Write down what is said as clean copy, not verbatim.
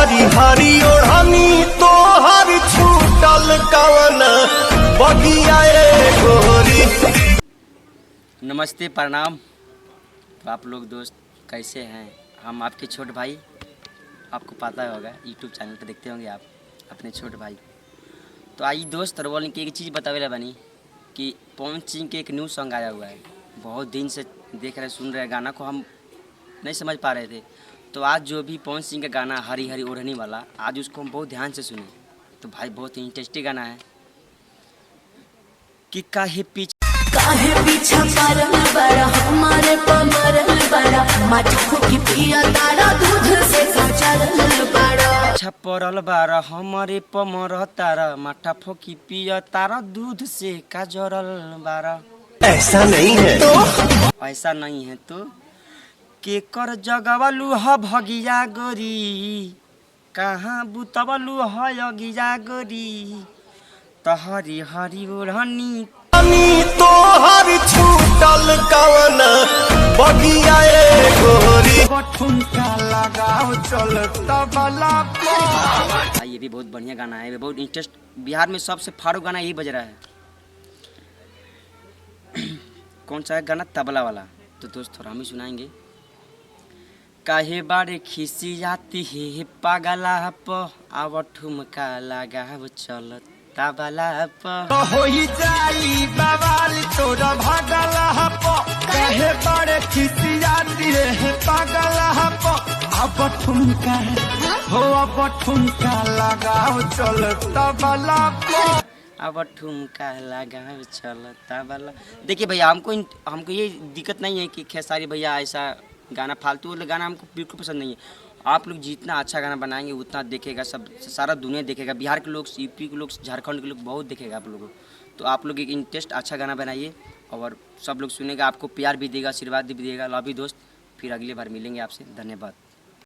हरी हरी ओढ़नी तो हरी छूटल कवन बगिया गोरी। नमस्ते, प्रणाम। तो आप लोग दोस्त कैसे हैं? हम आपके छोटे भाई, आपको पता होगा यूट्यूब चैनल पर देखते होंगे आप अपने छोटे भाई। तो आई दोस्त रोल की एक चीज़ बतावे बनी कि पवन सिंह के एक न्यू सॉन्ग आया हुआ है। बहुत दिन से देख रहे सुन रहे गाना को, हम नहीं समझ पा रहे थे। तो आज जो भी पवन सिंह का गाना हरी हरी ओढ़नी वाला, आज उसको हम बहुत ध्यान से सुने। तो भाई बहुत इंटरेस्टिंग गाना है कि काहे पीछा परल बड़ा हमारे पमरल बड़ा मटको की पिया तारा दूध से सचरल बड़ा छपरल बारा हमारे पमर तारा माठा फोकी पिया तारा दूध से काजरल बारा। ऐसा नहीं है तो ऐसा नहीं है तो केकर जगवलू ह भगिया गोरी, कहाँ बुतवलू है अगिया गोरी, तहरी हरी ओढ़नी तो हरी छूटल कवन बगिया गोरी। ठुमका लगाओ चल तबला पर। ये भी बहुत बढ़िया गाना है, ये बहुत इंटरेस्ट। बिहार में सबसे फाड़ू गाना यही बज रहा है। कौन सा है गाना? तबला वाला। तो दोस्त थोड़ा हम ही सुनाएंगे। काहे बारे खिसी आती है पागला प, आव ठुमका लगाओ चल तबला पर। होई जाई बवाल तोरा भागला प, काहे बारे खिसी आती है पागला प, अब ठुमका हो अब ठुमका लगाओ चल तबला प। अब ठुमका लगाओ चल तबला। देखिए भैया, हमको ये दिक्कत नहीं है कि खेसारी भैया ऐसा गाना फालतू वाला गाना हमको बिल्कुल पसंद नहीं है। आप लोग जितना अच्छा गाना बनाएंगे उतना देखेगा, सब सारा दुनिया देखेगा। बिहार के लोग, यूपी के लोग, झारखंड के लोग बहुत देखेगा आप लोगों को। तो आप लोग एक इंटरेस्ट अच्छा गाना बनाइए और सब लोग सुनेगा, आपको प्यार भी देगा, आशीर्वाद भी देगा। लव यू दोस्त, फिर अगली बार मिलेंगे आपसे। धन्यवाद।